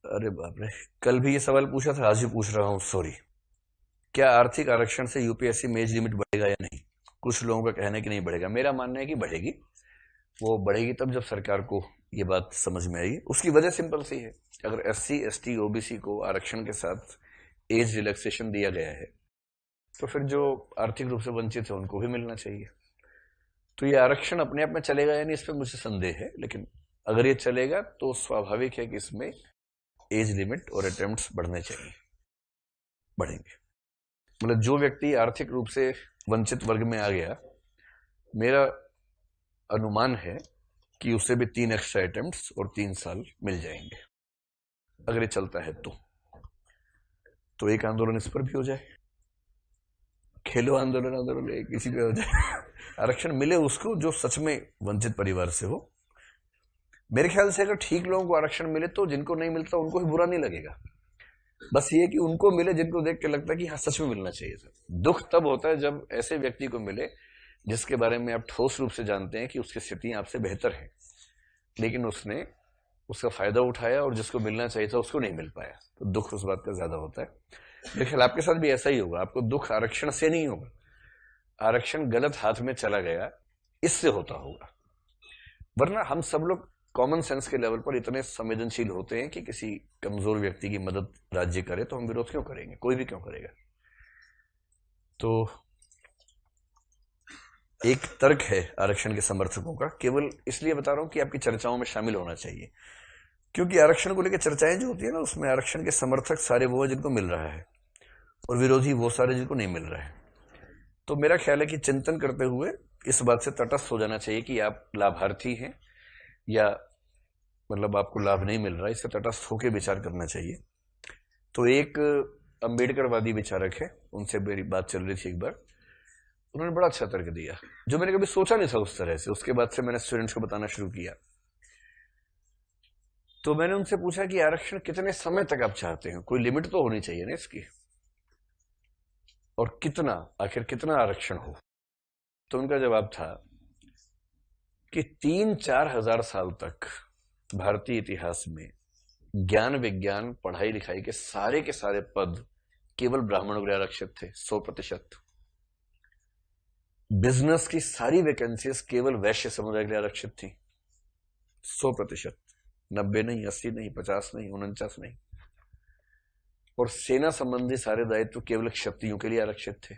अरे बाप रे, कल भी ये सवाल पूछा था, आज भी पूछ रहा हूँ, सॉरी। क्या आर्थिक आरक्षण से यूपीएससी में एज लिमिट बढ़ेगा या नहीं? कुछ लोगों का कहना है कि नहीं बढ़ेगा, मेरा मानना है कि बढ़ेगी। वो बढ़ेगी तब जब सरकार को ये बात समझ में आएगी। उसकी वजह सिंपल सी है, अगर एससी एसटी ओबीसी को आरक्षण के साथ एज रिलैक्सेशन दिया गया है, तो फिर जो आर्थिक रूप से वंचित है उनको भी मिलना चाहिए। तो ये आरक्षण अपने आप में चलेगा या नहीं, इस पर मुझे संदेह है, लेकिन अगर ये चलेगा तो स्वाभाविक है कि इसमें एज लिमिट और अटेम्प्ट्स बढ़ने चाहिए, बढ़ेंगे। मतलब जो व्यक्ति आर्थिक रूप से वंचित वर्ग में आ गया, मेरा अनुमान है कि उसे भी 3 एक्स्ट्रा अटेम्प्ट्स और 3 साल मिल जाएंगे, अगर ये चलता है तो एक आंदोलन इस पर भी हो जाए, खेलो आंदोलन, आंदोलन किसी पे हो जाए। आरक्षण मिले उसको जो सच में वंचित परिवार से हो। मेरे ख्याल से अगर ठीक लोगों को आरक्षण मिले तो जिनको नहीं मिलता उनको भी बुरा नहीं लगेगा। बस ये कि उनको मिले जिनको देख के लगता है कि हाँ सच में मिलना चाहिए था। दुख तब होता है जब ऐसे व्यक्ति को मिले जिसके बारे में आप ठोस रूप से जानते हैं कि उसकी स्थिति आपसे बेहतर है, लेकिन उसने उसका फायदा उठाया और जिसको मिलना चाहिए था उसको नहीं मिल पाया, तो दुख उस बात का ज्यादा होता है। मेरे ख्याल आपके साथ भी ऐसा ही होगा, आपको दुख आरक्षण से नहीं होगा, आरक्षण गलत हाथ में चला गया इससे होता होगा। वरना हम सब लोग कॉमन सेंस के लेवल पर इतने संवेदनशील होते हैं कि किसी कमजोर व्यक्ति की मदद राज्य करे तो हम विरोध क्यों करेंगे, कोई भी क्यों करेगा। तो एक तर्क है आरक्षण के समर्थकों का, केवल इसलिए बता रहा हूं कि आपकी चर्चाओं में शामिल होना चाहिए, क्योंकि आरक्षण को लेकर चर्चाएं जो होती है ना, उसमें आरक्षण के समर्थक सारे वो हैं जिनको मिल रहा है और विरोधी वो सारे जिनको नहीं मिल रहा है। तो मेरा ख्याल है कि चिंतन करते हुए इस बात से तटस्थ हो जाना चाहिए कि आप लाभार्थी हैं या मतलब आपको लाभ नहीं मिल रहा है, इससे तटस्थ होकर विचार करना चाहिए। तो एक अम्बेडकरवादी विचारक है, उनसे मेरी बात चल रही थी एक बार, उन्होंने बड़ा अच्छा तर्क दिया जो मैंने कभी सोचा नहीं था उस तरह से। उसके बाद से मैंने स्टूडेंट्स को बताना शुरू किया। तो मैंने उनसे पूछा कि आरक्षण कितने समय तक आप चाहते हैं, कोई लिमिट तो होनी चाहिए ना इसकी, और कितना, आखिर कितना आरक्षण हो। तो उनका जवाब था कि 3-4 हजार साल तक भारतीय इतिहास में ज्ञान विज्ञान पढ़ाई लिखाई के सारे पद केवल ब्राह्मणों के लिए आरक्षित थे, 100%। बिजनेस की सारी वैकेंसीज केवल वैश्य समुदाय के लिए आरक्षित थी, 100%। 90 नहीं, 80 नहीं, 50 नहीं, 49 नहीं। और सेना संबंधी सारे दायित्व केवल क्षत्रियों के लिए आरक्षित थे।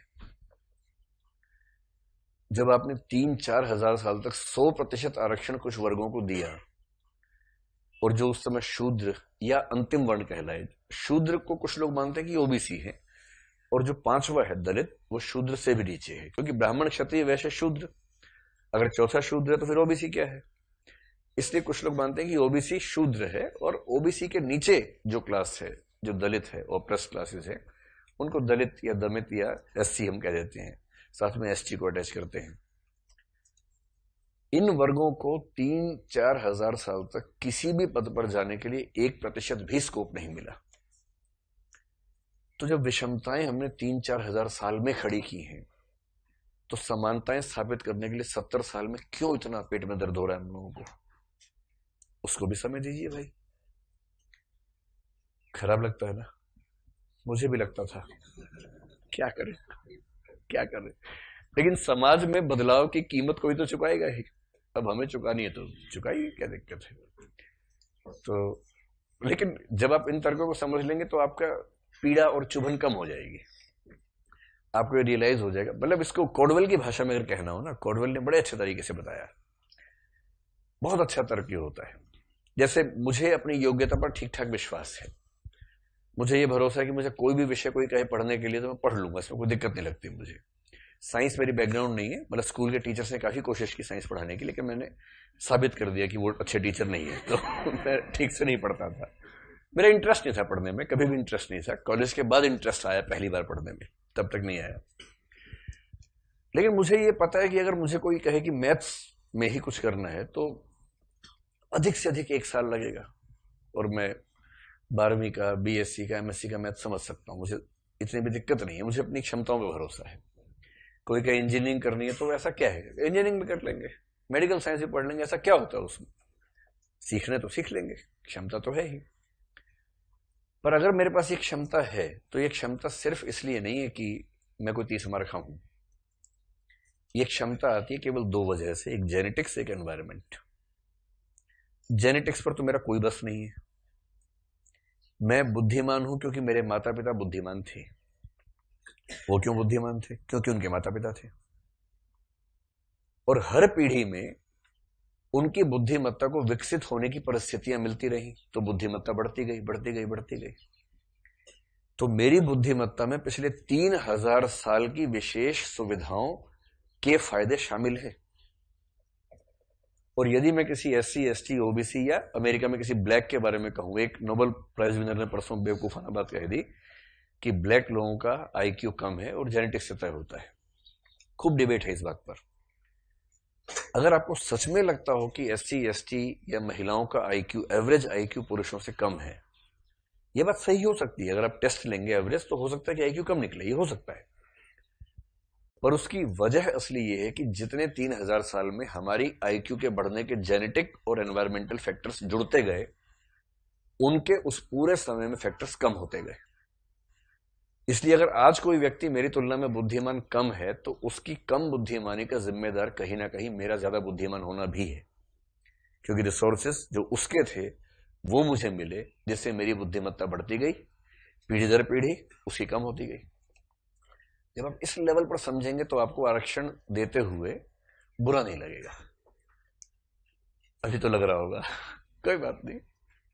जब आपने 3-4 हजार साल तक 100% आरक्षण कुछ वर्गों को दिया, और जो उस समय शूद्र या अंतिम वर्ण कहलाए, शूद्र को कुछ लोग मानते हैं कि ओबीसी है, और जो 5वां है दलित, वो शूद्र से भी नीचे है, क्योंकि ब्राह्मण क्षत्रिय वैश्य शूद्र, अगर चौथा शूद्र है तो फिर ओबीसी क्या है। इसलिए कुछ लोग मानते हैं कि ओबीसी शूद्र है, और ओबीसी के नीचे जो क्लास है, जो दलित है, ओप्रेस क्लासेस है, उनको दलित या दमित या एससी हम कह देते हैं, साथ में एसटी को अटैच करते हैं। इन वर्गों को 3-4 हजार साल तक किसी भी पद पर जाने के लिए 1% भी स्कोप नहीं मिला। तो जब विषमताएं हमने 3-4 हजार साल में खड़ी की हैं, तो समानताएं स्थापित करने के लिए 70 साल में क्यों इतना पेट में दर्द हो रहा है हम लोगों को, उसको भी समय दीजिए भाई। खराब लगता है ना, मुझे भी लगता था, क्या करें क्या करें, लेकिन समाज में बदलाव की कीमत कोई तो चुकाएगा ही। अब हमें चुकानी है तो चुकाइए, क्या दिक्कत है। तो लेकिन जब आप इन तर्कों को समझ लेंगे तो आपका पीड़ा और चुभन कम हो जाएगी, आपको रियलाइज हो जाएगा। मतलब इसको कोडवेल की भाषा में अगर कहना हो ना, कोडवेल ने बड़े अच्छे तरीके से बताया, बहुत अच्छा तर्क ये होता है। जैसे मुझे अपनी योग्यता पर ठीक ठाक विश्वास है, मुझे ये भरोसा है कि मुझे कोई भी विषय कोई कहे पढ़ने के लिए तो मैं पढ़ लूंगा, इसमें कोई दिक्कत नहीं लगती मुझे। साइंस मेरी बैकग्राउंड नहीं है, मतलब स्कूल के टीचर्स ने काफी कोशिश की साइंस पढ़ाने की, लेकिन मैंने साबित कर दिया कि वो अच्छे टीचर नहीं है, तो मैं ठीक से नहीं पढ़ता था। मेरा इंटरेस्ट नहीं था पढ़ने में, कभी भी इंटरेस्ट नहीं था। कॉलेज के बाद इंटरेस्ट आया पहली बार पढ़ने में, तब तक नहीं आया। लेकिन मुझे ये पता है कि अगर मुझे कोई कहे कि मैथ्स में ही कुछ करना है तो अधिक से अधिक 1 साल लगेगा, और मैं 12वीं का, बीएससी का, एमएससी का मैथ समझ सकता हूँ, मुझे इतनी भी दिक्कत नहीं है, मुझे अपनी क्षमताओं पर भरोसा है। कोई कहे इंजीनियरिंग करनी है तो ऐसा क्या है, इंजीनियरिंग भी कर लेंगे, मेडिकल साइंस भी पढ़ लेंगे, ऐसा क्या होता है उसमें, सीखने तो सीख लेंगे, क्षमता तो है ही। पर अगर मेरे पास ये क्षमता है तो ये क्षमता सिर्फ इसलिए नहीं है कि मैं कोई 30 मार खाऊं। ये क्षमता आती है केवल दो वजह से, एक जेनेटिक्स, एक एनवायरनमेंट। जेनेटिक्स पर तो मेरा कोई बस नहीं है। मैं बुद्धिमान हूं क्योंकि मेरे माता पिता बुद्धिमान थे। वो क्यों बुद्धिमान थे? क्योंकि उनके माता पिता थे। और हर पीढ़ी में उनकी बुद्धिमत्ता को विकसित होने की परिस्थितियां मिलती रही, तो बुद्धिमत्ता बढ़ती गई, बढ़ती गई, बढ़ती गई। तो मेरी बुद्धिमत्ता में पिछले 3000 साल की विशेष सुविधाओं के फायदे शामिल हैं। और यदि मैं किसी SC, ST, OBC या अमेरिका में किसी ब्लैक के बारे में कहूं, एक नोबेल प्राइज विनर ने परसों बेवकूफाना बात कह दी कि ब्लैक लोगों का IQ कम है और जेनेटिक्स से तय होता है। खूब डिबेट है इस बात पर। अगर आपको सच में लगता हो कि SC, ST या महिलाओं का IQ, एवरेज IQ पुरुषों से कम है, यह बात सही हो सकती है। अगर आप टेस्ट लेंगे एवरेज तो हो सकता है कि IQ कम निकले, ये हो सकता है। पर उसकी वजह असली ये है कि जितने 3000 साल में हमारी IQ के बढ़ने के जेनेटिक और एनवायरमेंटल फैक्टर्स जुड़ते गए, उनके उस पूरे समय में फैक्टर्स कम होते गए। इसलिए अगर आज कोई व्यक्ति मेरी तुलना में बुद्धिमान कम है तो उसकी कम बुद्धिमानी का जिम्मेदार कहीं ना कहीं मेरा ज्यादा बुद्धिमान होना भी है, क्योंकि रिसोर्सेस जो उसके थे वो मुझे मिले, जिससे मेरी बुद्धिमत्ता बढ़ती गई, पीढ़ी दर पीढ़ी उसकी कम होती गई। जब आप इस लेवल पर समझेंगे तो आपको आरक्षण देते हुए बुरा नहीं लगेगा। अभी तो लग रहा होगा कोई बात नहीं,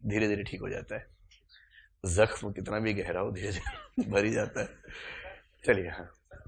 धीरे धीरे ठीक हो जाता है। जख्म कितना भी गहरा हो धीरे धीरे भर ही जाता है। चलिए, हाँ।